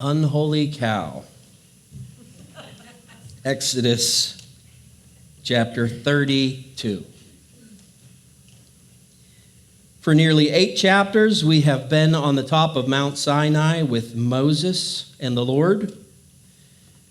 Unholy cow. Exodus chapter 32. For nearly 8 chapters, we have been on the top of Mount Sinai with Moses and the Lord,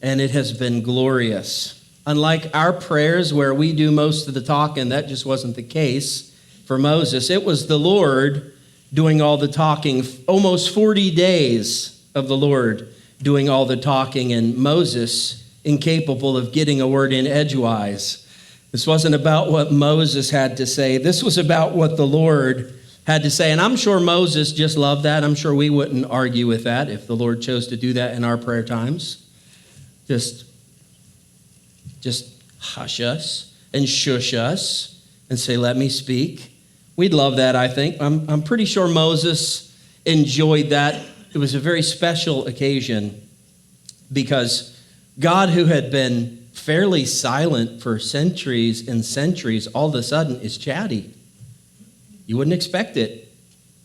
and it has been glorious. Unlike our prayers where we do most of the talking, that just wasn't the case for Moses. It was the Lord doing all the talking, almost 40 days of the Lord doing all the talking, and Moses incapable of getting a word in edgewise. This wasn't about what Moses had to say. This was about what the Lord had to say. And I'm sure Moses just loved that. I'm sure we wouldn't argue with that if the Lord chose to do that in our prayer times. Just hush us and shush us and say, let me speak. We'd love that, I think. I'm pretty sure Moses enjoyed that. It was a very special occasion because God, who had been fairly silent for centuries and centuries, all of a sudden is chatty. You wouldn't expect it,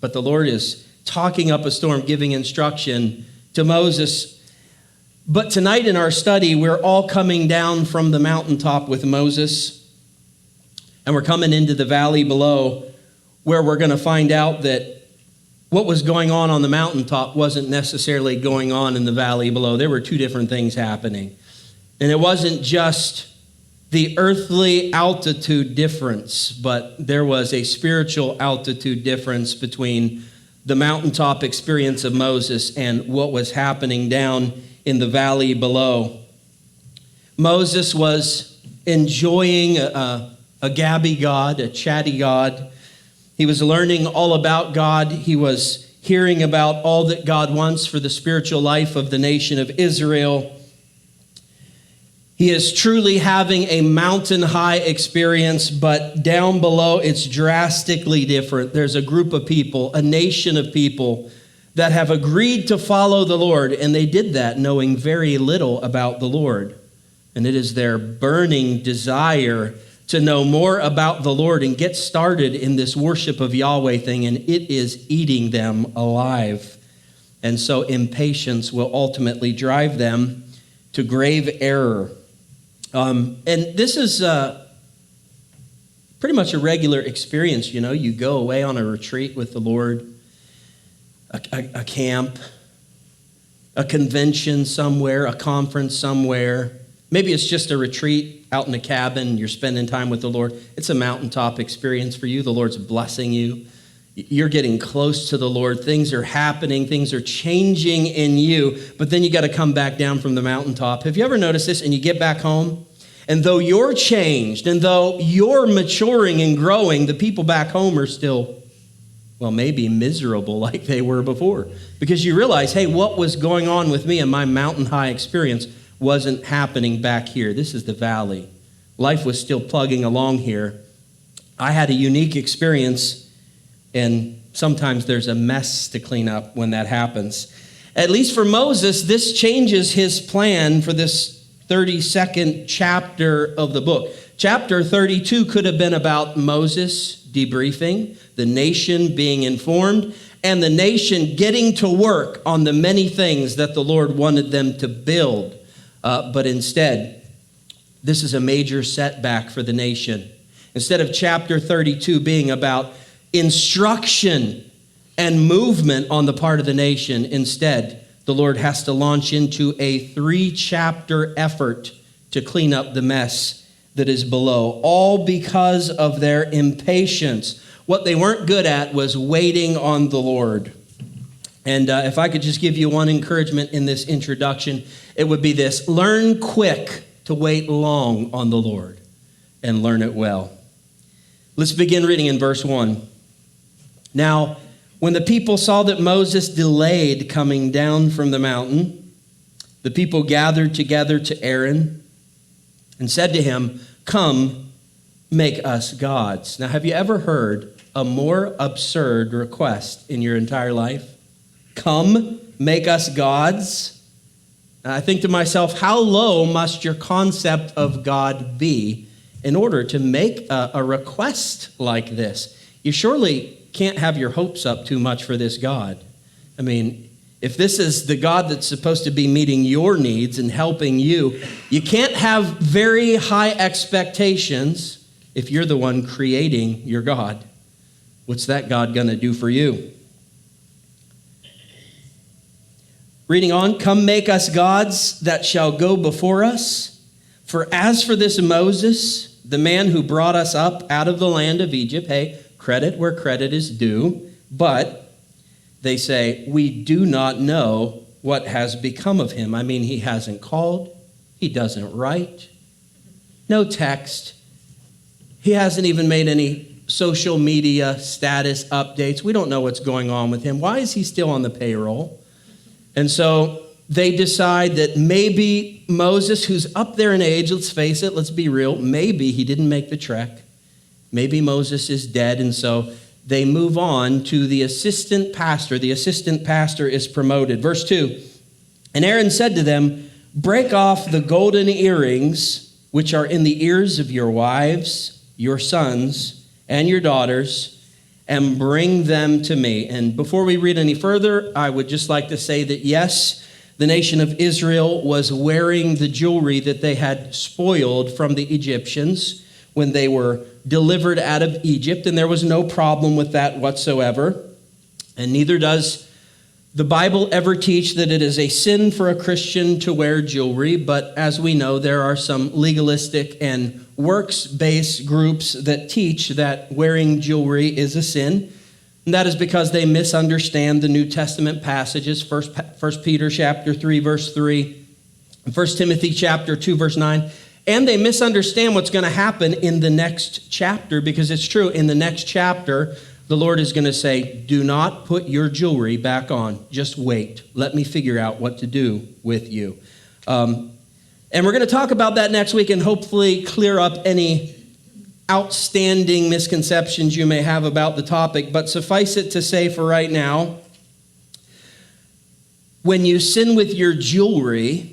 but the Lord is talking up a storm, giving instruction to Moses. But tonight in our study, we're all coming down from the mountaintop with Moses, and we're coming into the valley below, where we're going to find out that what was going on the mountaintop wasn't necessarily going on in the valley below. There were 2 different things happening. And it wasn't just the earthly altitude difference, but there was a spiritual altitude difference between the mountaintop experience of Moses and what was happening down in the valley below. Moses was enjoying a gabby God, a chatty God. He was learning all about God. He was hearing about all that God wants for the spiritual life of the nation of Israel. He is truly having a mountain-high experience, but down below, it's drastically different. There's a group of people, a nation of people that have agreed to follow the Lord, and they did that knowing very little about the Lord. And it is their burning desire to know more about the Lord and get started in this worship of Yahweh thing, and it is eating them alive. And so impatience will ultimately drive them to grave error. And this is pretty much a regular experience. You know, you go away on a retreat with the Lord, a camp, a convention somewhere, a conference somewhere. Maybe it's just a retreat out in a cabin. You're spending time with the Lord. It's a mountaintop experience for you. The Lord's blessing you. You're getting close to the Lord. Things are happening. Things are changing in you. But then you got to come back down from the mountaintop. Have you ever noticed this? And you get back home, and though you're changed, and though you're maturing and growing, the people back home are still, well, maybe miserable like they were before. Because you realize, hey, what was going on with me in my mountain high experience wasn't happening back here. This is the valley. Life was still plugging along here. I had a unique experience, and sometimes there's a mess to clean up when that happens. At least for Moses, this changes his plan for this 32nd chapter of the book. Chapter 32 could have been about Moses debriefing, the nation being informed, and the nation getting to work on the many things that the Lord wanted them to build. But instead, this is a major setback for the nation. Instead of chapter 32 being about instruction and movement on the part of the nation, instead, the Lord has to launch into a 3-chapter effort to clean up the mess that is below, all because of their impatience. What they weren't good at was waiting on the Lord. And if I could just give you one encouragement in this introduction, it would be this: learn quick to wait long on the Lord, and learn it well. Let's begin reading in verse 1. Now, when the people saw that Moses delayed coming down from the mountain, the people gathered together to Aaron and said to him, "Come, make us gods." Now, have you ever heard a more absurd request in your entire life? Come, make us gods. I think to myself, how low must your concept of God be in order to make a request like this? You surely can't have your hopes up too much for this God. I mean, if this is the God that's supposed to be meeting your needs and helping you, you can't have very high expectations if you're the one creating your God. What's that God going to do for you? Reading on, come make us gods that shall go before us. For as for this Moses, the man who brought us up out of the land of Egypt, hey, credit where credit is due, but they say, we do not know what has become of him. I mean, he hasn't called. He doesn't write. No text. He hasn't even made any social media status updates. We don't know what's going on with him. Why is he still on the payroll? And so they decide that maybe Moses, who's up there in age, let's face it, let's be real, maybe he didn't make the trek. Maybe Moses is dead, and so they move on to the assistant pastor. The assistant pastor is promoted. Verse 2, and Aaron said to them, break off the golden earrings which are in the ears of your wives, your sons, and your daughters, and bring them to me. And before we read any further, I would just like to say that yes, the nation of Israel was wearing the jewelry that they had spoiled from the Egyptians when they were delivered out of Egypt, and there was no problem with that whatsoever. And neither does the Bible ever teach that it is a sin for a Christian to wear jewelry, but as we know, there are some legalistic and works-based groups that teach that wearing jewelry is a sin. And that is because they misunderstand the New Testament passages, 1 Peter chapter 3, verse 3, 1 Timothy chapter 2, verse 9. And they misunderstand what's going to happen in the next chapter, because it's true. In the next chapter, the Lord is going to say, do not put your jewelry back on. Just wait. Let me figure out what to do with you. And we're going to talk about that next week and hopefully clear up any outstanding misconceptions you may have about the topic. But suffice it to say for right now, when you sin with your jewelry,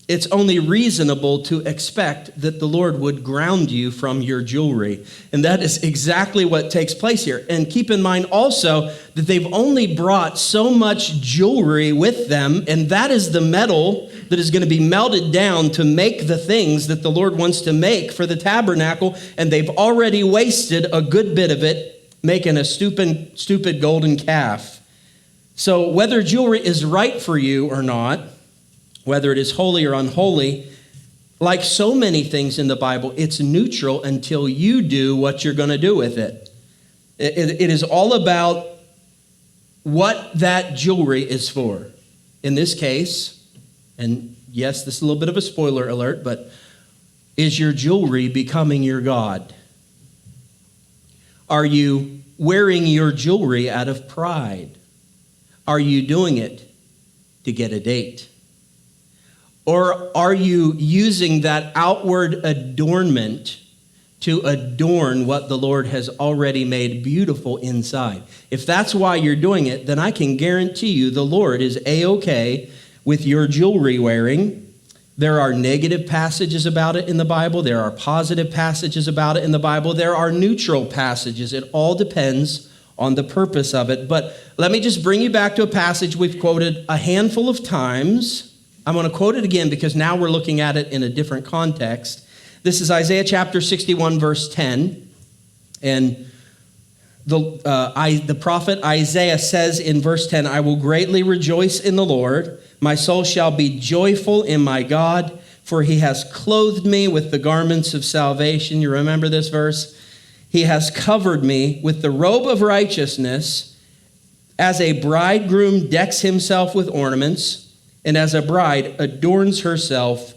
it's only reasonable to expect that the Lord would ground you from your jewelry. And that is exactly what takes place here. And keep in mind also that they've only brought so much jewelry with them, and that is the metal that is going to be melted down to make the things that the Lord wants to make for the tabernacle, and they've already wasted a good bit of it making a stupid golden calf. So whether jewelry is right for you or not, whether it is holy or unholy, like so many things in the Bible, it's neutral until you do what you're going to do with it. It is all about what that jewelry is for. In this case, and yes, this is a little bit of a spoiler alert, but is your jewelry becoming your God? Are you wearing your jewelry out of pride? Are you doing it to get a date? Or are you using that outward adornment to adorn what the Lord has already made beautiful inside? If that's why you're doing it, then I can guarantee you the Lord is A-okay with your jewelry wearing. There are negative passages about it in the Bible. There are positive passages about it in the Bible. There are neutral passages. It all depends on the purpose of it. But let me just bring you back to a passage we've quoted a handful of times. I'm going to quote it again because now we're looking at it in a different context. This is Isaiah chapter 61, verse 10. And the prophet Isaiah says in verse 10, I will greatly rejoice in the Lord. My soul shall be joyful in my God, for he has clothed me with the garments of salvation. You remember this verse? He has covered me with the robe of righteousness, as a bridegroom decks himself with ornaments, and as a bride adorns herself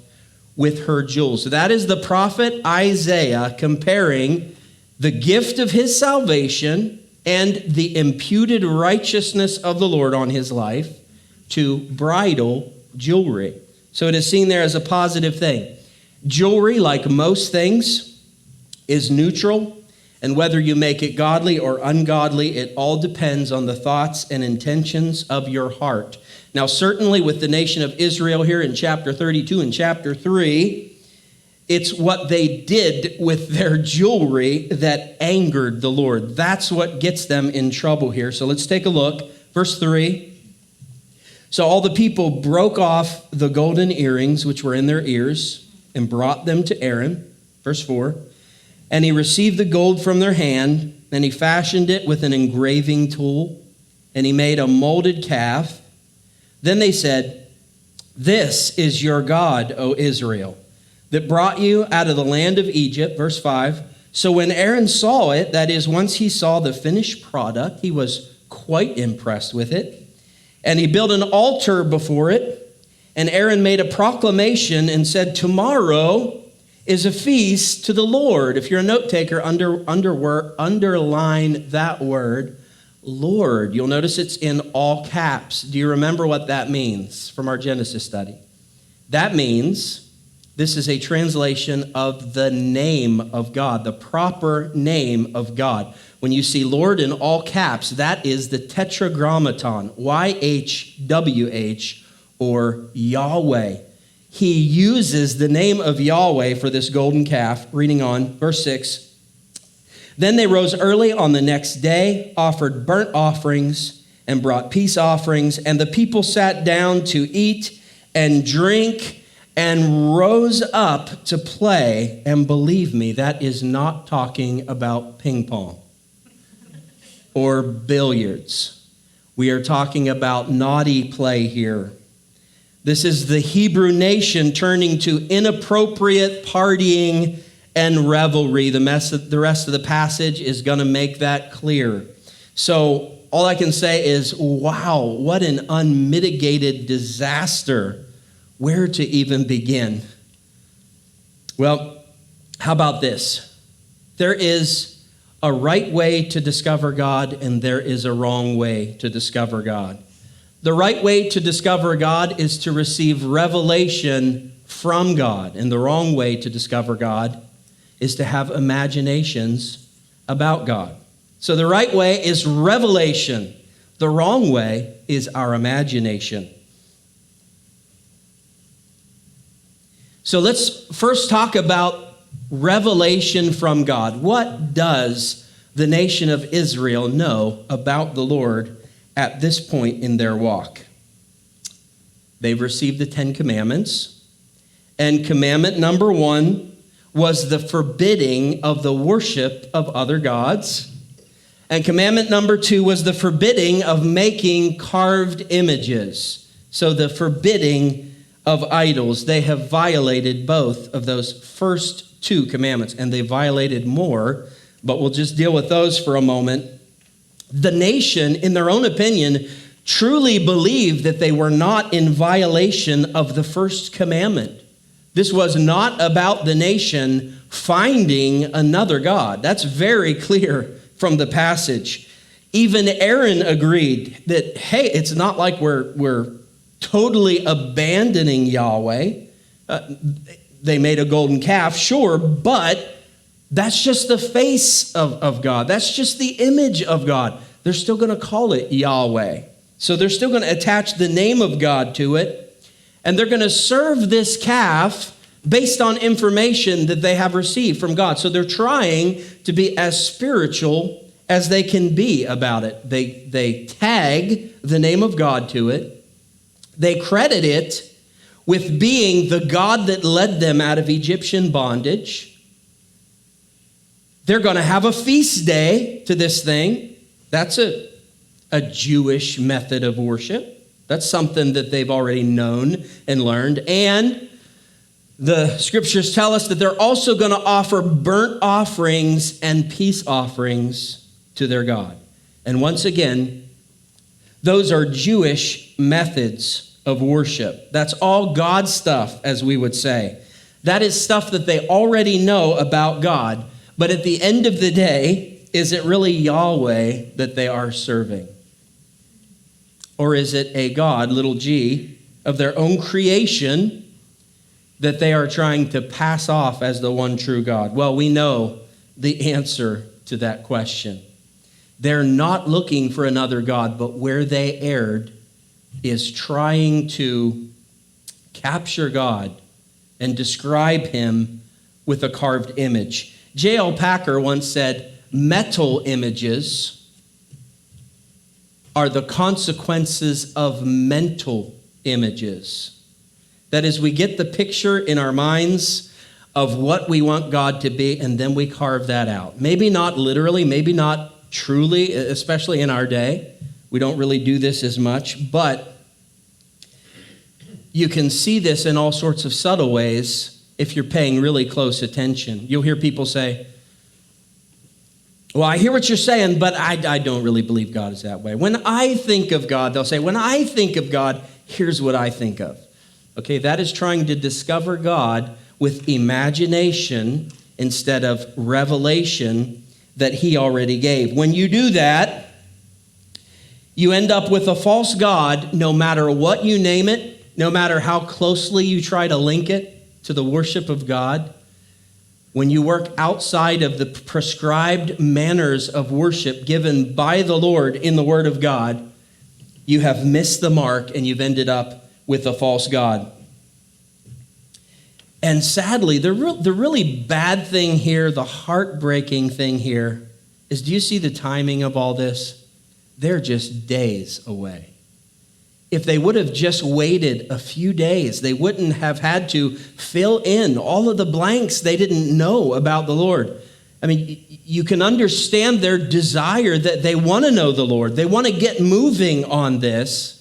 with her jewels. So that is the prophet Isaiah comparing the gift of his salvation and the imputed righteousness of the Lord on his life to bridal jewelry. So it is seen there as a positive thing. Jewelry, like most things, is neutral, and whether you make it godly or ungodly, it all depends on the thoughts and intentions of your heart. Now, certainly with the nation of Israel here in chapter 32 and chapter 3, it's what they did with their jewelry that angered the Lord. That's what gets them in trouble here. So let's take a look. Verse 3, So all the people broke off the golden earrings which were in their ears and brought them to Aaron. Verse 4. And he received the gold from their hand, and he fashioned it with an engraving tool, and he made a molded calf. Then they said, "This is your God, O Israel, that brought you out of the land of Egypt." Verse 5. So when Aaron saw it, that is, once he saw the finished product, he was quite impressed with it. And he built an altar before it. And Aaron made a proclamation and said, "Tomorrow is a feast to the Lord." If you're a note taker, underline that word, Lord. You'll notice it's in all caps. Do you remember what that means from our Genesis study? That means this is a translation of the name of God, the proper name of God. When you see Lord in all caps, that is the tetragrammaton, YHWH, or Yahweh. He uses the name of Yahweh for this golden calf. Reading on, verse 6. Then they rose early on the next day, offered burnt offerings, and brought peace offerings, and the people sat down to eat and drink and rose up to play. And believe me, that is not talking about ping pong or billiards. We are talking about naughty play here. This is the Hebrew nation turning to inappropriate partying and revelry. The rest of the passage is going to make that clear. So all I can say is, wow, what an unmitigated disaster. Where to even begin? Well, how about this? There is a right way to discover God, and there is a wrong way to discover God. The right way to discover God is to receive revelation from God, and the wrong way to discover God is to have imaginations about God. So the right way is revelation. The wrong way is our imagination. So let's first talk about revelation from God. What does the nation of Israel know about the Lord at this point in their walk? They've received the 10 Commandments, and commandment number 1 was the forbidding of the worship of other gods, and commandment number 2 was the forbidding of making carved images. So the forbidding of idols. They have violated both of those first 2 commandments, and they violated more, but we'll just deal with those for a moment. The nation, in their own opinion, truly believed that they were not in violation of the first commandment. This was not about the nation finding another God. That's very clear from the passage. Even Aaron agreed that, hey, it's not like we're totally abandoning Yahweh. They made a golden calf, sure, but that's just the face of God. That's just the image of God. They're still going to call it Yahweh. So they're still going to attach the name of God to it, and they're going to serve this calf based on information that they have received from God. So they're trying to be as spiritual as they can be about it. They tag the name of God to it. They credit it with being the God that led them out of Egyptian bondage. They're going to have a feast day to this thing. That's a Jewish method of worship. That's something that they've already known and learned. And the scriptures tell us that they're also going to offer burnt offerings and peace offerings to their God. And once again, those are Jewish methods of worship. That's all God stuff, as we would say. That is stuff that they already know about God. But at the end of the day, is it really Yahweh that they are serving? Or is it a God, little g, of their own creation that they are trying to pass off as the one true God? Well, we know the answer to that question. They're not looking for another God, but where they erred is trying to capture God and describe him with a carved image. J.L. Packer once said, metal images are the consequences of mental images. That is, we get the picture in our minds of what we want God to be, and then we carve that out. Maybe not literally, maybe not truly, especially in our day. We don't really do this as much, but you can see this in all sorts of subtle ways if you're paying really close attention. You'll hear people say, well, I hear what you're saying, but I don't really believe God is that way. When I think of God, they'll say, when I think of God, here's what I think of. Okay, that is trying to discover God with imagination instead of revelation that he already gave. When you do that, you end up with a false God, no matter what you name it, no matter how closely you try to link it to the worship of God. When you work outside of the prescribed manners of worship given by the Lord in the Word of God, you have missed the mark and you've ended up with a false God. And sadly, the really bad thing here, the heartbreaking thing here, is do you see the timing of all this? They're just days away. If they would have just waited a few days, they wouldn't have had to fill in all of the blanks they didn't know about the Lord. I mean, you can understand their desire that they want to know the Lord. They want to get moving on this.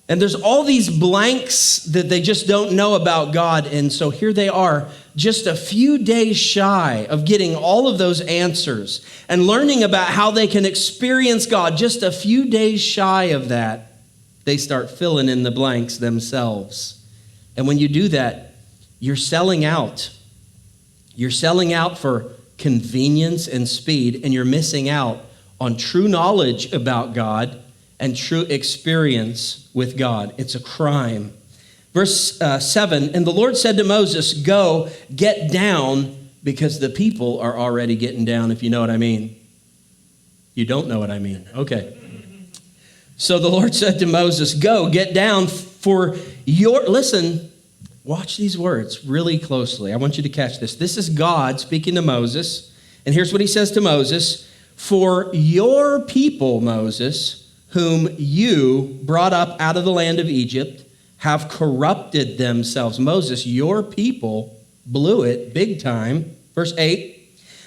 And there's all these blanks that they just don't know about God. And so here they are, just a few days shy of getting all of those answers and learning about how they can experience God. Just a few days shy of that, they start filling in the blanks themselves. And when you do that, you're selling out. You're selling out for convenience and speed, and you're missing out on true knowledge about God and true experience with God. It's a crime. Verse 7, and the Lord said to Moses, go, get down, because the people are already getting down, if you know what I mean. You don't know what I mean. Okay. So the Lord said to Moses, go, get down, for your, listen, watch these words really closely. I want you to catch this. This is God speaking to Moses. And here's what he says to Moses. For your people, Moses, whom you brought up out of the land of Egypt, have corrupted themselves. Moses, your people blew it big time. Verse 8.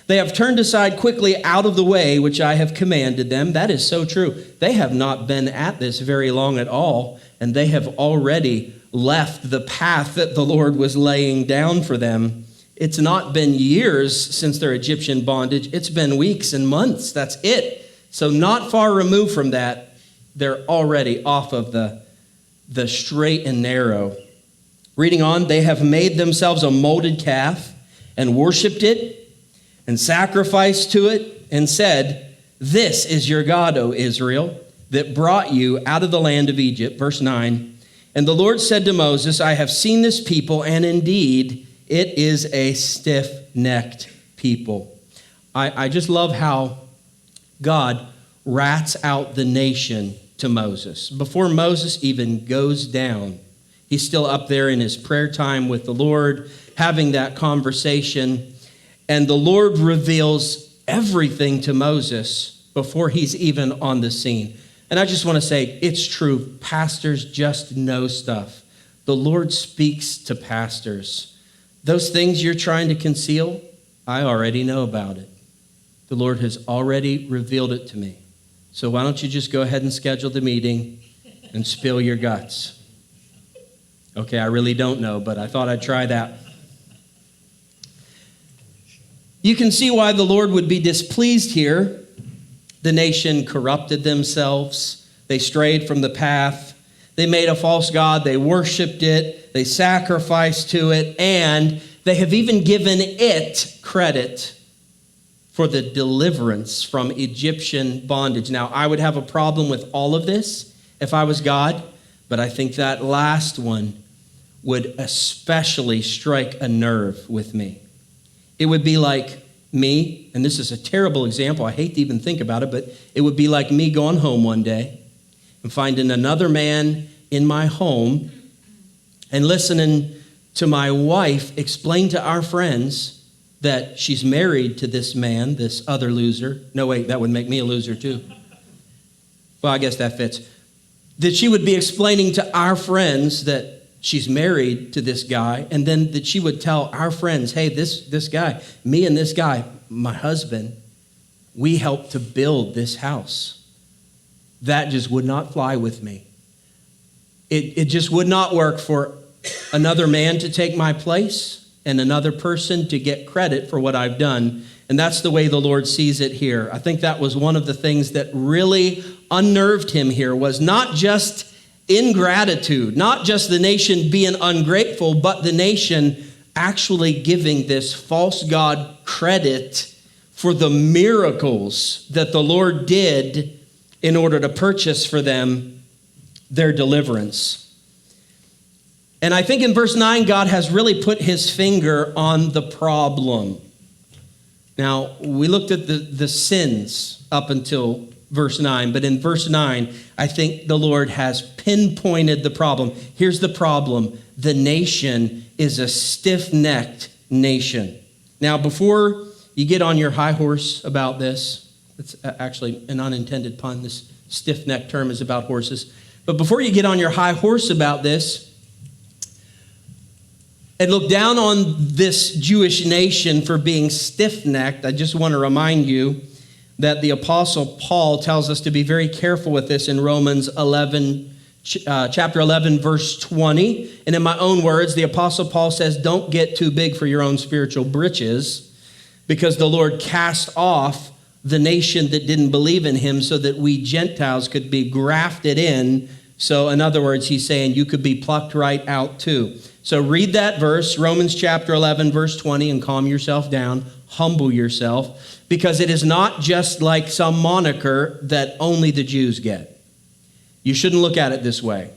They have turned aside quickly out of the way which I have commanded them. That is so true. They have not been at this very long at all, and they have already left the path that the Lord was laying down for them. It's not been years since their Egyptian bondage. It's been weeks and months. That's it. So not far removed from that, they're already off of the straight and narrow. Reading on, they have made themselves a molded calf and worshipped it, and sacrificed to it, and said, this is your God, O Israel, that brought you out of the land of Egypt. Verse 9, and the Lord said to Moses, I have seen this people, and indeed it is a stiff-necked people. I just love how God rats out the nation to Moses. Before Moses even goes down, he's still up there in his prayer time with the Lord, having that conversation. And the Lord reveals everything to Moses before he's even on the scene. And I just want to say, it's true. Pastors just know stuff. The Lord speaks to pastors. Those things you're trying to conceal, I already know about it. The Lord has already revealed it to me. So why don't you just go ahead and schedule the meeting and spill your guts? Okay, I really don't know, but I thought I'd try that. You can see why the Lord would be displeased here. The nation corrupted themselves. They strayed from the path. They made a false god. They worshiped it. They sacrificed to it. And they have even given it credit for the deliverance from Egyptian bondage. Now, I would have a problem with all of this if I was God, but I think that last one would especially strike a nerve with me. It would be like me, and this is a terrible example, I hate to even think about it, but it would be like me going home one day and finding another man in my home and listening to my wife explain to our friends that she's married to this man, this other loser. No, wait, that would make me a loser too. Well, I guess that fits. That she would be explaining to our friends that she's married to this guy, and then that she would tell our friends, hey, this guy, me and this guy, my husband, we helped to build this house. That just would not fly with me. It just would not work for another man to take my place and another person to get credit for what I've done. And that's the way the Lord sees it here. I think that was one of the things that really unnerved him here, was not just ingratitude, not just the nation being ungrateful, but the nation actually giving this false god credit for the miracles that the Lord did in order to purchase for them their deliverance. And I think in verse 9, God has really put his finger on the problem. Now, we looked at the sins up until verse 9, but in verse 9, I think the Lord has pinpointed the problem. Here's the problem. The nation is a stiff-necked nation. Now, before you get on your high horse about this, it's actually an unintended pun. This stiff-necked term is about horses. But before you get on your high horse about this and look down on this Jewish nation for being stiff-necked, I just want to remind you that the Apostle Paul tells us to be very careful with this in Romans 11, chapter 11, verse 20. And in my own words, the Apostle Paul says, don't get too big for your own spiritual britches, because the Lord cast off the nation that didn't believe in him so that we Gentiles could be grafted in. So in other words, he's saying you could be plucked right out too. So read that verse, Romans chapter 11, verse 20, and calm yourself down, humble yourself, because it is not just like some moniker that only the Jews get. You shouldn't look at it this way.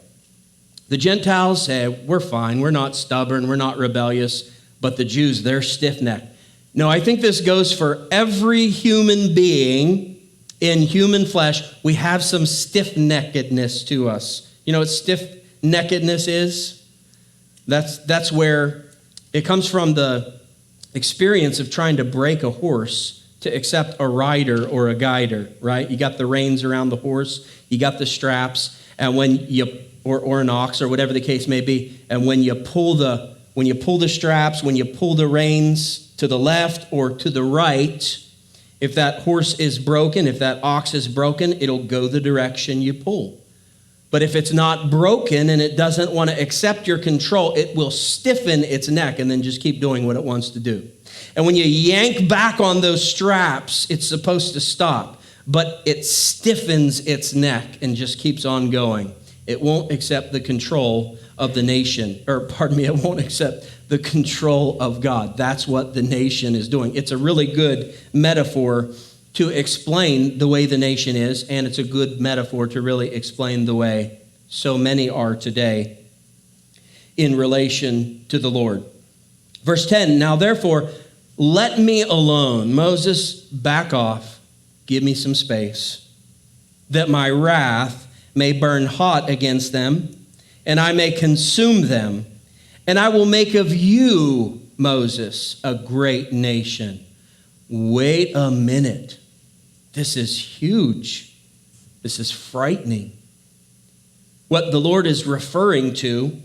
The Gentiles say, we're fine, we're not stubborn, we're not rebellious, but the Jews, they're stiff-necked. No, I think this goes for every human being in human flesh. We have some stiff-neckedness to us. You know what stiff-neckedness is? That's where it comes from, the experience of trying to break a horse to accept a rider or a guider, right? You got the reins around the horse, you got the straps, and when you, or an ox or whatever the case may be, and when you pull the straps, when you pull the reins to the left or to the right, if that horse is broken, if that ox is broken, it'll go the direction you pull. But if it's not broken and it doesn't want to accept your control, it will stiffen its neck and then just keep doing what it wants to do. And when you yank back on those straps, it's supposed to stop, but it stiffens its neck and just keeps on going. It won't accept the control of the nation, it won't accept the control of God. That's what the nation is doing. It's a really good metaphor to explain the way the nation is, and it's a good metaphor to really explain the way so many are today in relation to the Lord. Verse 10, now therefore, let me alone. Moses, back off. Give me some space, that my wrath may burn hot against them, and I may consume them. And I will make of you, Moses, a great nation. Wait a minute. This is huge. This is frightening. What the Lord is referring to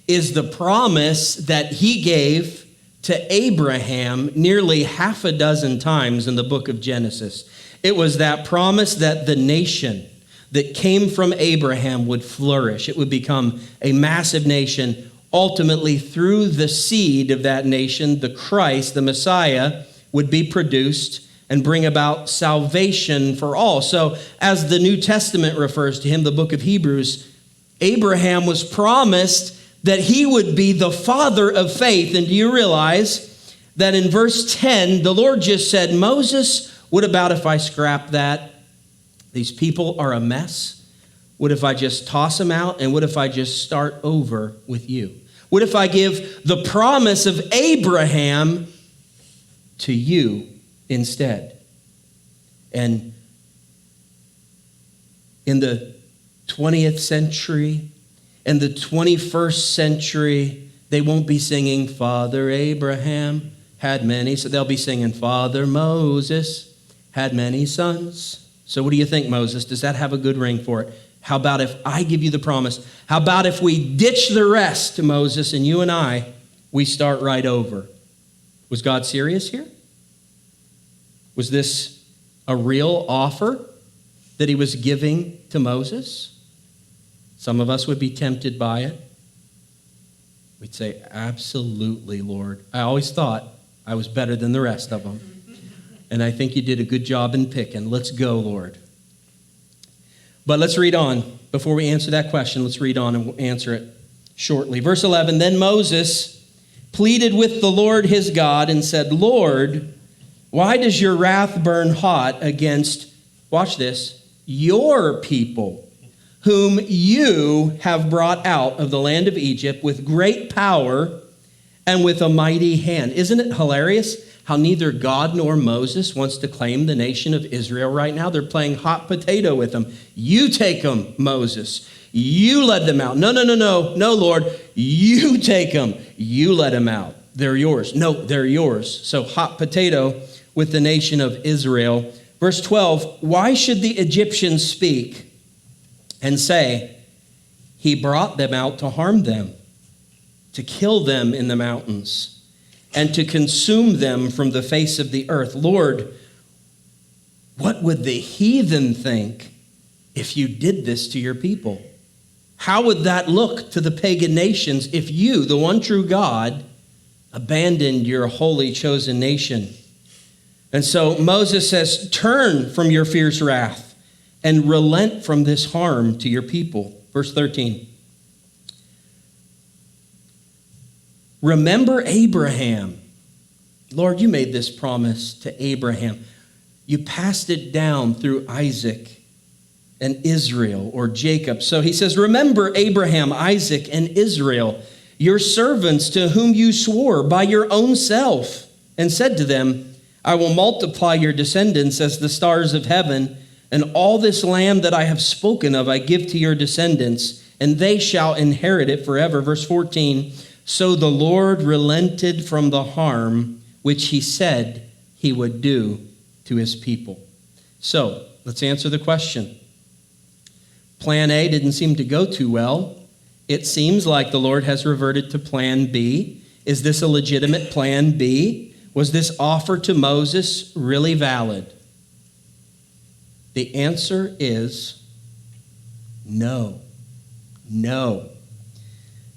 is the promise that he gave to Abraham nearly half a dozen times in the book of Genesis. It was that promise that the nation that came from Abraham would flourish. It would become a massive nation. Ultimately, through the seed of that nation, the Christ, the Messiah, would be produced and bring about salvation for all. So as the New Testament refers to him, the book of Hebrews, Abraham was promised that he would be the father of faith. And do you realize that in verse 10, the Lord just said, Moses, what about if I scrap that? These people are a mess. What if I just toss them out? And what if I just start over with you? What if I give the promise of Abraham to you instead? And in the 20th century and the 21st century, they won't be singing, Father Abraham had many. So they'll be singing, Father Moses had many sons. So what do you think, Moses? Does that have a good ring for it? How about if I give you the promise? How about if we ditch the rest, Moses, and you and I, we start right over? Was God serious here? Was this a real offer that he was giving to Moses? Some of us would be tempted by it. We'd say, absolutely, Lord. I always thought I was better than the rest of them. And I think you did a good job in picking. Let's go, Lord. But let's read on. Before we answer that question, let's read on and we'll answer it shortly. Verse 11, then Moses pleaded with the Lord his God and said, Lord, why does your wrath burn hot against, watch this, your people, whom you have brought out of the land of Egypt with great power and with a mighty hand? Isn't it hilarious how neither God nor Moses wants to claim the nation of Israel right now? They're playing hot potato with them. You take them, Moses. You let them out. No, Lord. You take them. You let them out. They're yours. No, they're yours. So hot potato with the nation of Israel. Verse 12, why should the Egyptians speak and say, he brought them out to harm them, to kill them in the mountains, and to consume them from the face of the earth? Lord, what would the heathen think if you did this to your people? How would that look to the pagan nations if you, the one true God, abandoned your holy chosen nation? And so Moses says, turn from your fierce wrath and relent from this harm to your people. Verse 13. Remember Abraham. Lord, you made this promise to Abraham. You passed it down through Isaac and Israel, or Jacob. So he says, remember Abraham, Isaac, and Israel, your servants to whom you swore by your own self, and said to them, I will multiply your descendants as the stars of heaven, and all this land that I have spoken of I give to your descendants, and they shall inherit it forever. Verse 14, so the Lord relented from the harm which he said he would do to his people. So let's answer the question. Plan A didn't seem to go too well. It seems like the Lord has reverted to plan B. Is this a legitimate plan B? Was this offer to Moses really valid? The answer is no. No.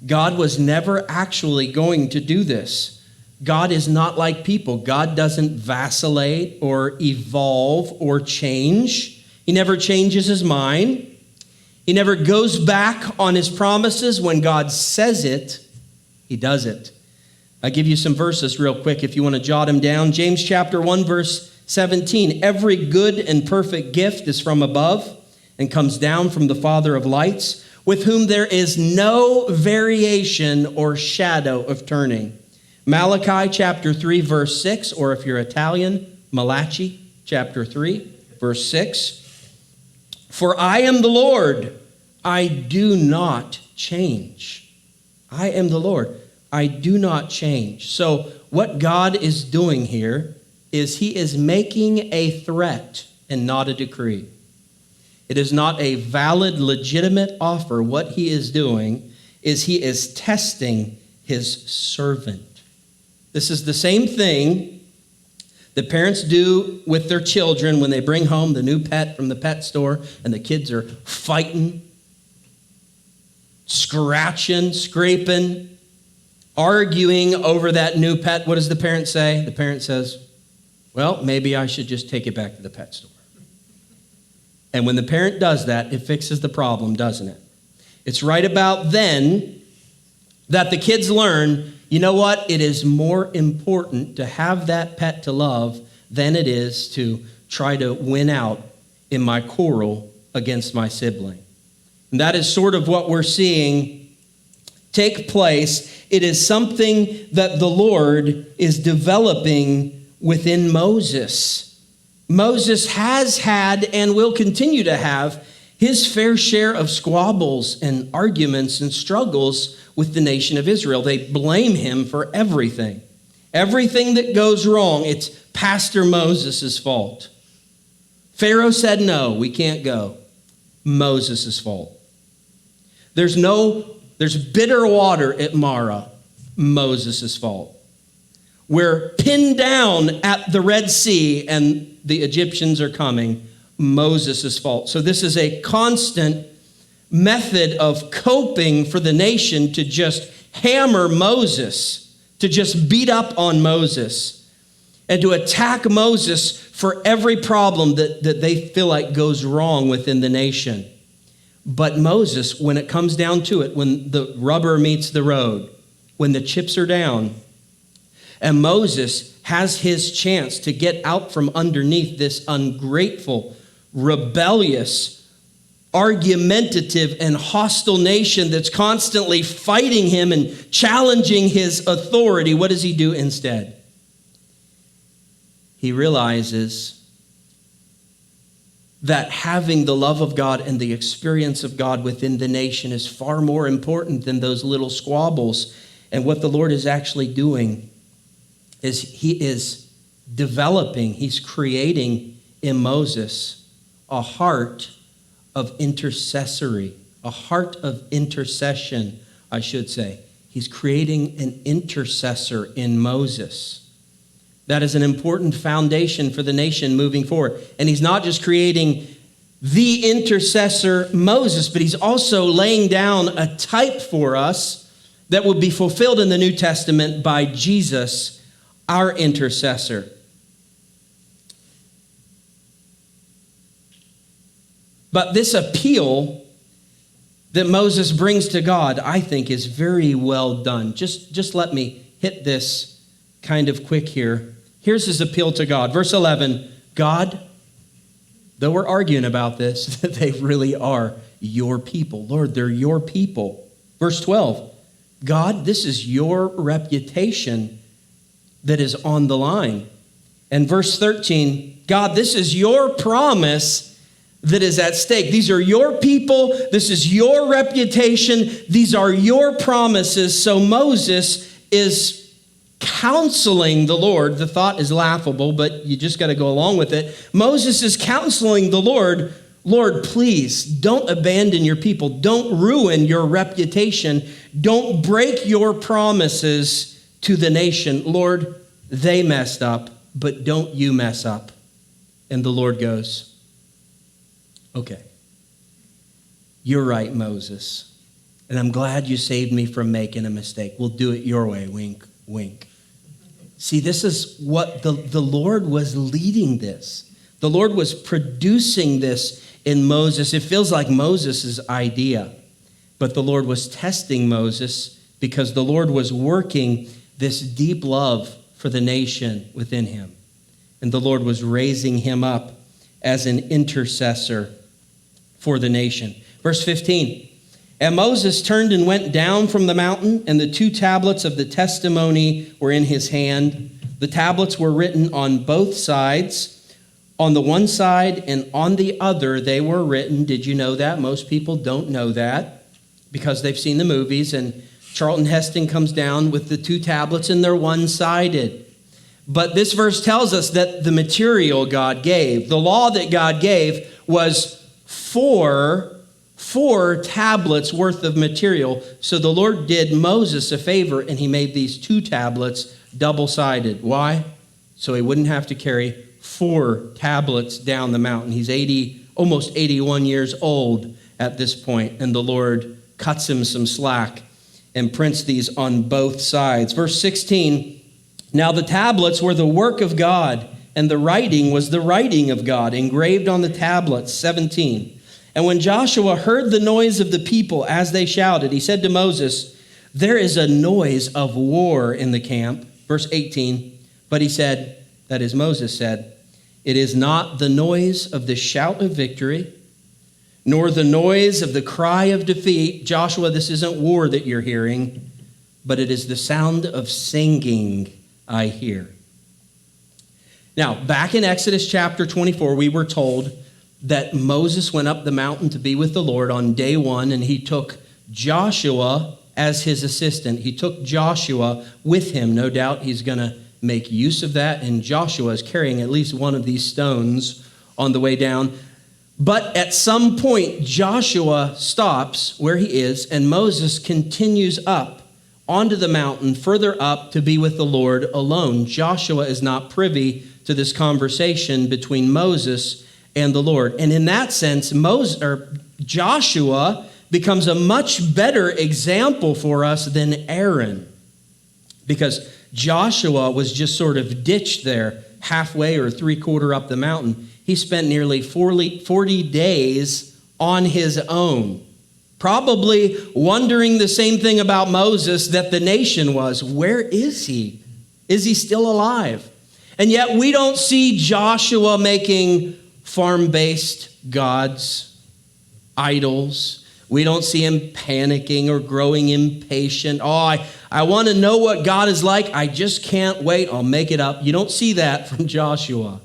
God was never actually going to do this. God is not like people. God doesn't vacillate or evolve or change. He never changes his mind. He never goes back on his promises. When God says it, he does it. I'll give you some verses real quick if you want to jot them down. James chapter 1, verse 17. Every good and perfect gift is from above and comes down from the Father of lights, with whom there is no variation or shadow of turning. Malachi chapter 3, verse 6, or if you're Italian, Malachi chapter 3, verse 6. For I am the Lord, I do not change. I am the Lord, I do not change. So what God is doing here is he is making a threat and not a decree. It is not a valid, legitimate offer. What he is doing is he is testing his servant. This is the same thing that parents do with their children when they bring home the new pet from the pet store and the kids are fighting, scratching, scraping, arguing over that new pet. What does the parent say? The parent says, well, maybe I should just take it back to the pet store. And when the parent does that, it fixes the problem, doesn't it? It's right about then that the kids learn, you know what? It is more important to have that pet to love than it is to try to win out in my quarrel against my sibling. And that is sort of what we're seeing take place. It is something that the Lord is developing within Moses. Moses has had and will continue to have his fair share of squabbles and arguments and struggles with the nation of Israel. They blame him for everything. Everything that goes wrong, it's Pastor Moses' fault. Pharaoh said, no, we can't go. Moses' fault. There's bitter water at Marah. Moses' fault. We're pinned down at the Red Sea and the Egyptians are coming. Moses' fault. So this is a constant method of coping for the nation to just hammer Moses, to just beat up on Moses, and to attack Moses for every problem that they feel like goes wrong within the nation. But Moses, when it comes down to it, when the rubber meets the road, when the chips are down, and Moses has his chance to get out from underneath this ungrateful, rebellious, argumentative, and hostile nation that's constantly fighting him and challenging his authority, what does he do instead? He realizes that having the love of God and the experience of God within the nation is far more important than those little squabbles. And what the Lord is actually doing is he is developing, he's creating in Moses a heart of intercessory, a heart of intercession, I should say. He's creating an intercessor in Moses. That is an important foundation for the nation moving forward. And he's not just creating the intercessor Moses, but he's also laying down a type for us that will be fulfilled in the New Testament by Jesus, our intercessor. But this appeal that Moses brings to God, I think, is very well done. Just let me hit this kind of quick here. Here's his appeal to God. Verse 11, God, though we're arguing about this, that they really are your people. Lord, they're your people. Verse 12, God, this is your reputation that is on the line. And verse 13, God, this is your promise that is at stake. These are your people. This is your reputation. These are your promises. So Moses is counseling the Lord. The thought is laughable, but you just got to go along with it. Moses is counseling the Lord. Lord, please don't abandon your people. Don't ruin your reputation. Don't break your promises to the nation. Lord, they messed up, but don't you mess up. And the Lord goes, okay, you're right, Moses. And I'm glad you saved me from making a mistake. We'll do it your way, wink, wink. See, this is what the Lord was leading this. The Lord was producing this in Moses. It feels like Moses' idea, but the Lord was testing Moses because the Lord was working this deep love for the nation within him. And the Lord was raising him up as an intercessor for the nation. Verse 15, and Moses turned and went down from the mountain, and the 2 tablets of the testimony were in his hand. The tablets were written on both sides. On the one side and on the other, they were written. Did you know that? Most people don't know that because they've seen the movies, and Charlton Heston comes down with the 2 tablets, and they're one-sided. But this verse tells us that the material God gave, the law that God gave, was four tablets worth of material. So the Lord did Moses a favor, and he made these 2 tablets double-sided. Why? So he wouldn't have to carry 4 tablets down the mountain. He's almost 81 years old at this point, and the Lord cuts him some slack and prints these on both sides. Verse 16, now the tablets were the work of God, and the writing was the writing of God, engraved on the tablets. 17, and when Joshua heard the noise of the people as they shouted, he said to Moses, there is a noise of war in the camp. Verse 18, but he said, that is Moses said, it is not the noise of the shout of victory, nor the noise of the cry of defeat. Joshua, this isn't war that you're hearing, but it is the sound of singing I hear. Now, back in Exodus chapter 24, we were told that Moses went up the mountain to be with the Lord on day 1, and he took Joshua as his assistant. He took Joshua with him. No doubt he's going to make use of that, and Joshua is carrying at least one of these stones on the way down. But at some point, Joshua stops where he is, and Moses continues up onto the mountain, further up to be with the Lord alone. Joshua is not privy to this conversation between Moses and the Lord. And in that sense, Joshua becomes a much better example for us than Aaron, because Joshua was just sort of ditched there halfway or three-quarter up the mountain. He spent nearly 40 days on his own, probably wondering the same thing about Moses that the nation was. Where is he? Is he still alive? And yet we don't see Joshua making farm-based gods, idols. We don't see him panicking or growing impatient. Oh, I want to know what God is like. I just can't wait. I'll make it up. You don't see that from Joshua.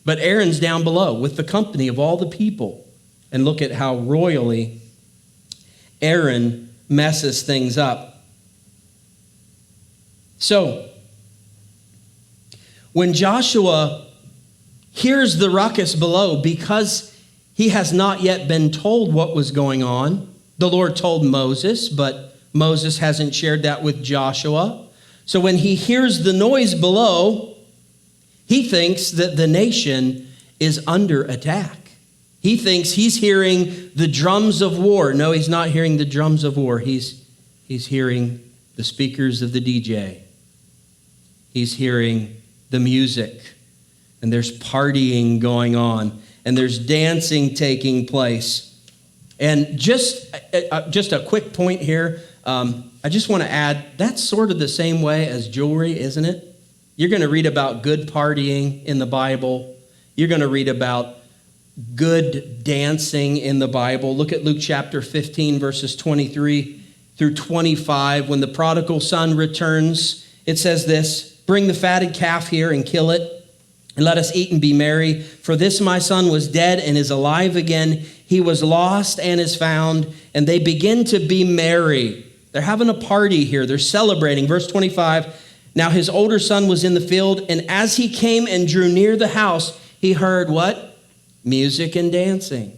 But Aaron's down below with the company of all the people. And look at how royally Aaron messes things up. So, when Joshua hears the ruckus below, because he has not yet been told what was going on, the Lord told Moses, but Moses hasn't shared that with Joshua. So when he hears the noise below, he thinks that the nation is under attack. He thinks he's hearing the drums of war. No, he's not hearing the drums of war. He's hearing the speakers of the DJ. He's hearing the music. And there's partying going on. And there's dancing taking place. And just a quick point here. I just want to add, that's sort of the same way as jewelry, isn't it? You're going to read about good partying in the Bible. You're going to read about good dancing in the Bible. Look at Luke chapter 15, verses 23 through 25. When the prodigal son returns, it says this, "Bring the fatted calf here and kill it, and let us eat and be merry. For this my son was dead and is alive again. He was lost and is found." And they begin to be merry. They're having a party here. They're celebrating. Verse 25, "Now his older son was in the field, and as he came and drew near the house, he heard" what? Music and dancing.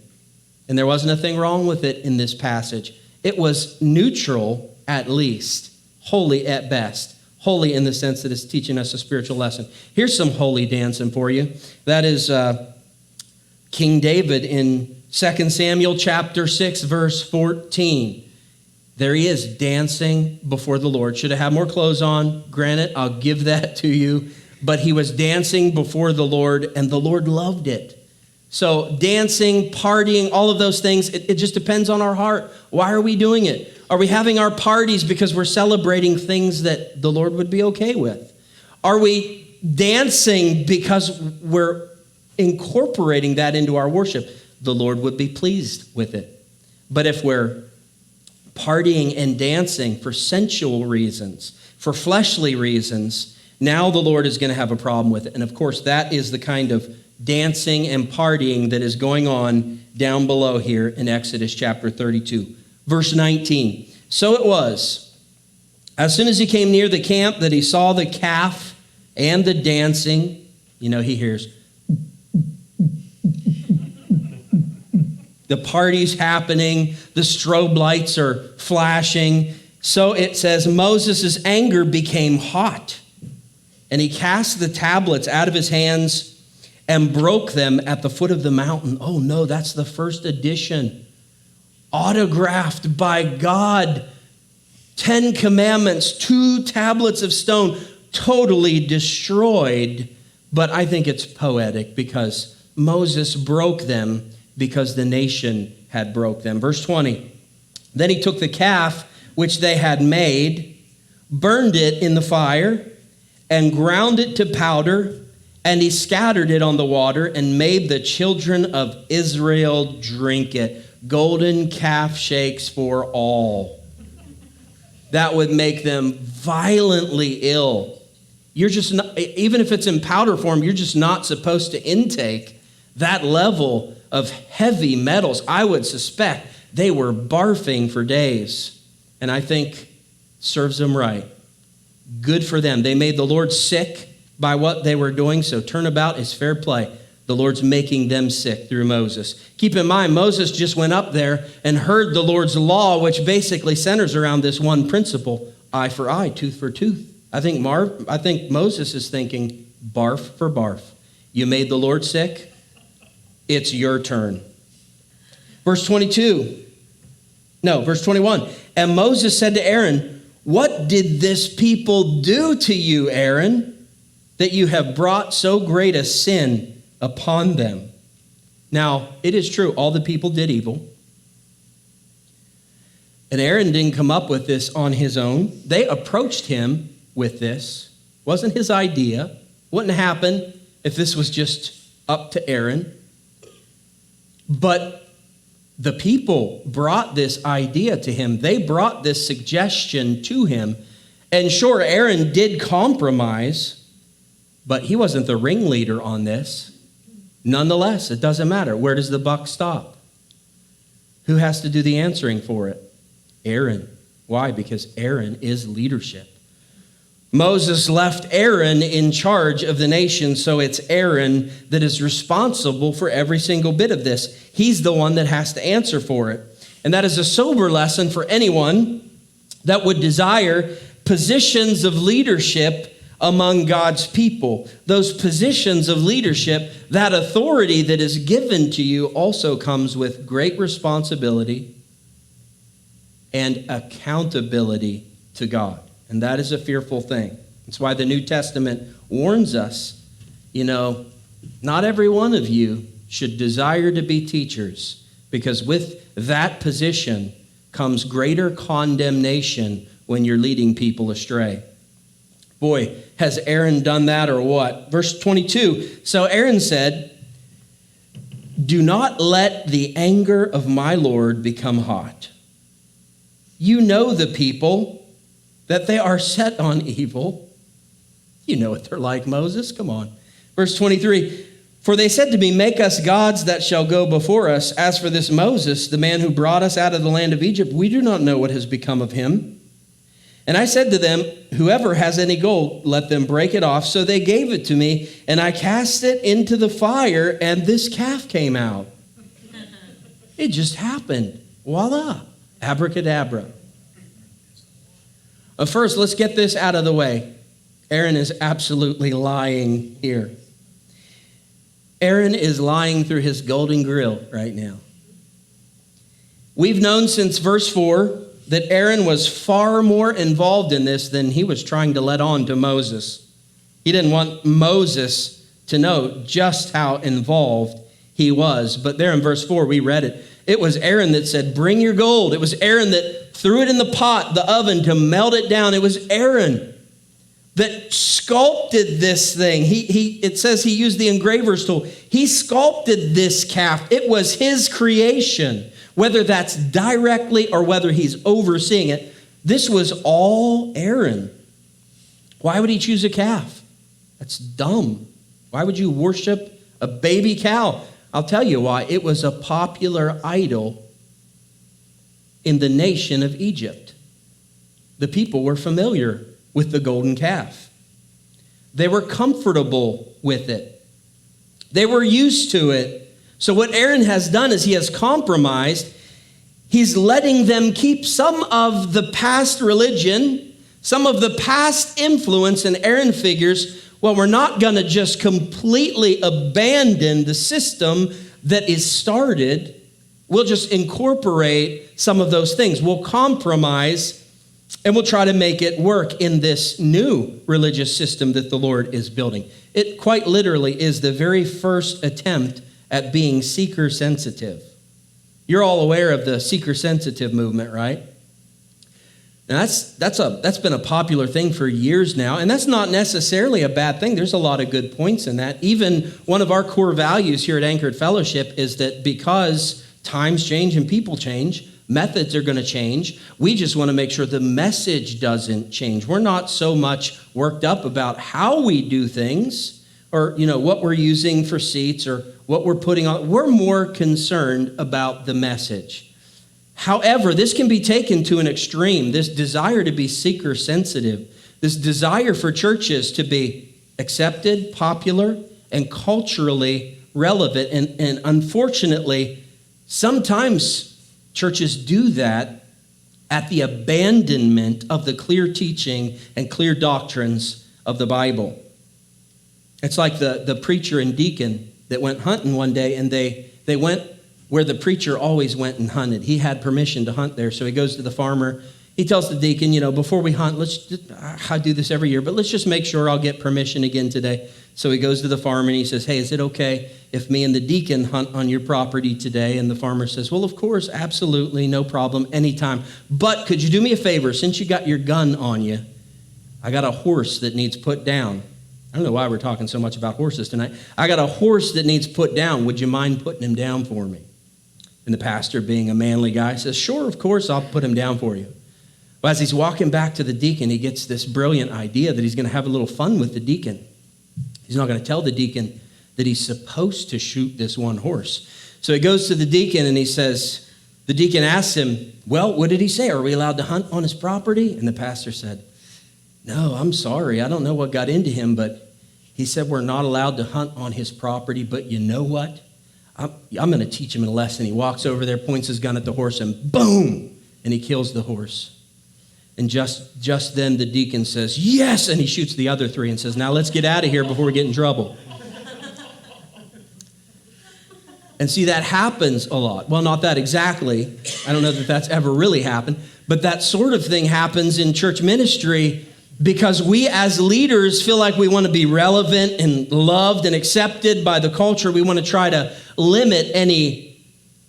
And there wasn't a thing wrong with it in this passage. It was neutral at least, holy at best. Holy in the sense that it's teaching us a spiritual lesson. Here's some holy dancing for you. That is King David in 2 Samuel chapter 6, verse 14. There he is dancing before the Lord. Should have had more clothes on. Granted, I'll give that to you. But he was dancing before the Lord, and the Lord loved it. So dancing, partying, all of those things, it just depends on our heart. Why are we doing it? Are we having our parties because we're celebrating things that the Lord would be okay with? Are we dancing because we're incorporating that into our worship? The Lord would be pleased with it. But if we're partying and dancing for sensual reasons, for fleshly reasons, now the Lord is going to have a problem with it. And of course, that is the kind of dancing and partying that is going on down below here in Exodus chapter 32. Verse 19, "So it was, as soon as he came near the camp, that he saw the calf and the dancing." You know, he hears the party's happening, the strobe lights are flashing. So it says, "Moses' anger became hot, and he cast the tablets out of his hands and broke them at the foot of the mountain." Oh no, that's the first edition. Autographed by God. 10 commandments, 2 tablets of stone, totally destroyed. But I think it's poetic because Moses broke them because the nation had broke them. Verse 20, "Then he took the calf which they had made, burned it in the fire, and ground it to powder, and he scattered it on the water and made the children of Israel drink it." Golden calf shakes for all. That would make them violently ill. You're just not, even if it's in powder form, you're just not supposed to intake that level of heavy metals. I would suspect they were barfing for days. And I think serves them right. Good for them. They made the Lord sick by what they were doing, so turnabout is fair play. The Lord's making them sick through Moses. Keep in mind, Moses just went up there and heard the Lord's law, which basically centers around this one principle, eye for eye, tooth for tooth. I think Moses is thinking, barf for barf. You made the Lord sick, it's your turn. Verse 21. And Moses said to Aaron, what did this people do to you, Aaron, that you have brought so great a sin upon them? Now, it is true, all the people did evil. And Aaron didn't come up with this on his own. They approached him with this. It wasn't his idea. Wouldn't happen if this was just up to Aaron. But the people brought this idea to him. They brought this suggestion to him. And sure, Aaron did compromise, but he wasn't the ringleader on this. Nonetheless, it doesn't matter. Where does the buck stop? Who has to do the answering for it? Aaron. Why? Because Aaron is leadership. Moses left Aaron in charge of the nation, so it's Aaron that is responsible for every single bit of this. He's the one that has to answer for it. And that is a sober lesson for anyone that would desire positions of leadership among God's people. Those positions of leadership, that authority that is given to you also comes with great responsibility and accountability to God. And that is a fearful thing. That's why the New Testament warns us, not every one of you should desire to be teachers, because with that position comes greater condemnation when you're leading people astray. Boy, has Aaron done that or what? Verse 22, so Aaron said, do not let the anger of my Lord become hot. You know the people, that they are set on evil. You know what they're like, Moses. Come on. Verse 23, for they said to me, make us gods that shall go before us. As for this Moses, the man who brought us out of the land of Egypt, we do not know what has become of him. And I said to them, whoever has any gold, let them break it off. So they gave it to me, and I cast it into the fire, and this calf came out. It just happened. Voila. Abracadabra. First, let's get this out of the way. Aaron is absolutely lying here. Aaron is lying through his golden grill right now. We've known since verse 4 that Aaron was far more involved in this than he was trying to let on to Moses. He didn't want Moses to know just how involved he was. But there in verse 4, we read it. It was Aaron that said, bring your gold. It was Aaron that threw it in the pot, the oven, to melt it down. It was Aaron that sculpted this thing. It says he used the engraver's tool. He sculpted this calf. It was his creation, whether that's directly or whether he's overseeing it. This was all Aaron. Why would he choose a calf? That's dumb. Why would you worship a baby cow? I'll tell you why. It was a popular idol in the nation of Egypt. The people were familiar with the golden calf. They were comfortable with it. They were used to it. So what Aaron has done is he has compromised. He's letting them keep some of the past religion, some of the past influence, and Aaron figures, well, we're not going to just completely abandon the system that is started. We'll just incorporate some of those things. We'll compromise and we'll try to make it work in this new religious system that the Lord is building. It quite literally is the very first attempt at being seeker-sensitive. You're all aware of the seeker-sensitive movement, right? And that's been a popular thing for years now, and that's not necessarily a bad thing. There's a lot of good points in that. Even one of our core values here at Anchored Fellowship is that because times change and people change, methods are going to change. We just want to make sure the message doesn't change. We're not so much worked up about how we do things or, what we're using for seats or what we're putting on. We're more concerned about the message. However, this can be taken to an extreme, this desire to be seeker-sensitive, this desire for churches to be accepted, popular, and culturally relevant. And unfortunately, sometimes churches do that at the abandonment of the clear teaching and clear doctrines of the Bible. It's like the preacher and deacon that went hunting one day, and they went where the preacher always went and hunted. He had permission to hunt there, so he goes to the farmer. He tells the deacon, before we hunt, I do this every year, but let's just make sure I'll get permission again today. So he goes to the farmer and he says, hey, is it okay if me and the deacon hunt on your property today? And the farmer says, well, of course, absolutely, no problem, anytime. But could you do me a favor? Since you got your gun on you, I got a horse that needs put down. I don't know why we're talking so much about horses tonight. I got a horse that needs put down. Would you mind putting him down for me? And the pastor, being a manly guy, says, sure, of course, I'll put him down for you. Well, as he's walking back to the deacon, he gets this brilliant idea that he's going to have a little fun with the deacon. He's not going to tell the deacon that he's supposed to shoot this one horse. So he goes to the deacon and the deacon asks him, well, what did he say? Are we allowed to hunt on his property? And the pastor said, no, I'm sorry. I don't know what got into him, but he said we're not allowed to hunt on his property. But you know what? I'm going to teach him a lesson. He walks over there, points his gun at the horse, and boom, and he kills the horse. And just then the deacon says, yes, and he shoots the other three and says, now let's get out of here before we get in trouble. And see, that happens a lot. Well, not that exactly. I don't know that that's ever really happened, but that sort of thing happens in church ministry because we as leaders feel like we want to be relevant and loved and accepted by the culture. We want to try to limit any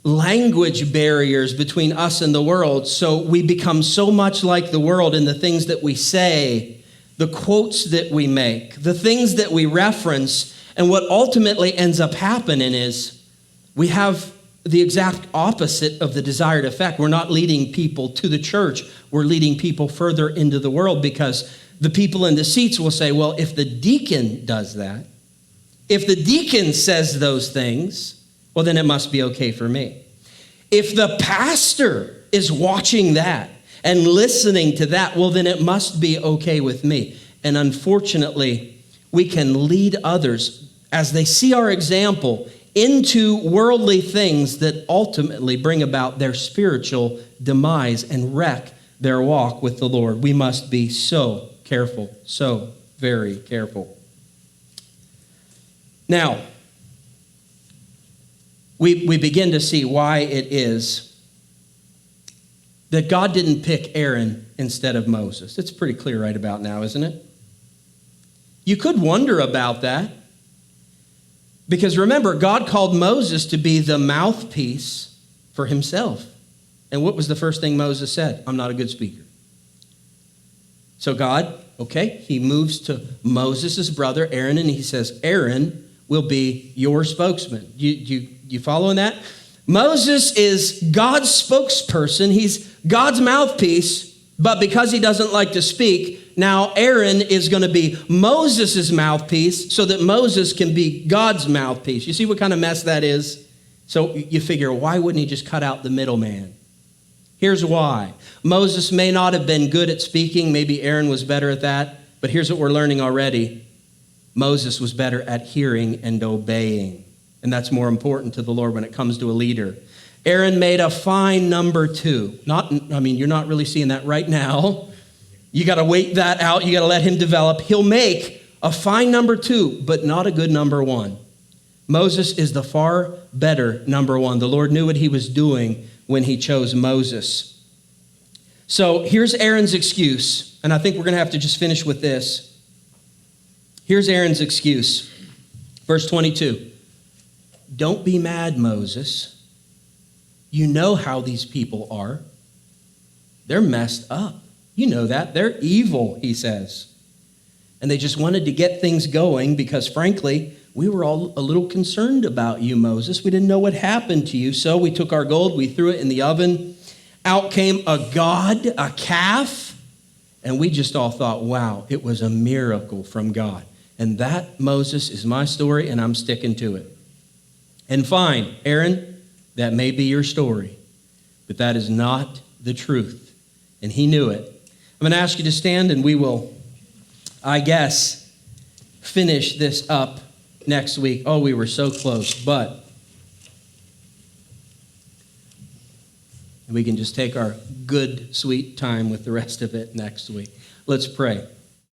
language barriers between us and the world. So we become so much like the world in the things that we say, the quotes that we make, the things that we reference. And what ultimately ends up happening is we have the exact opposite of the desired effect. We're not leading people to the church. We're leading people further into the world because the people in the seats will say, well, if the deacon does that, if the deacon says those things, well, then it must be okay for me. If the pastor is watching that and listening to that, well, then it must be okay with me. And unfortunately, we can lead others as they see our example into worldly things that ultimately bring about their spiritual demise and wreck their walk with the Lord. We must be so careful, so very careful. Now, we begin to see why it is that God didn't pick Aaron instead of Moses. It's pretty clear right about now, isn't it? You could wonder about that. Because remember, God called Moses to be the mouthpiece for himself. And what was the first thing Moses said? I'm not a good speaker. So God, he moves to Moses' brother, Aaron, and he says, Aaron will be your spokesman. You following that? Moses is God's spokesperson. He's God's mouthpiece, but because he doesn't like to speak, now Aaron is going to be Moses' mouthpiece so that Moses can be God's mouthpiece. You see what kind of mess that is? So you figure, why wouldn't he just cut out the middleman? Here's why. Moses may not have been good at speaking. Maybe Aaron was better at that. But here's what we're learning already. Moses was better at hearing and obeying. And that's more important to the Lord when it comes to a leader. Aaron made a fine number 2. You're not really seeing that right now. You got to wait that out. You got to let him develop. He'll make a fine number 2, but not a good number 1. Moses is the far better number 1. The Lord knew what he was doing when he chose Moses. So here's Aaron's excuse. And I think we're going to have to just finish with this. Here's Aaron's excuse. Verse 22. Don't be mad, Moses. You know how these people are. They're messed up. You know that. They're evil, he says. And they just wanted to get things going because, frankly, we were all a little concerned about you, Moses. We didn't know what happened to you. So we took our gold, we threw it in the oven. Out came a god, a calf. And we just all thought, wow, it was a miracle from God. And that, Moses, is my story, and I'm sticking to it. And fine, Aaron, that may be your story, but that is not the truth. And he knew it. I'm going to ask you to stand, and we will, I guess, finish this up next week. Oh, we were so close, but we can just take our good, sweet time with the rest of it next week. Let's pray.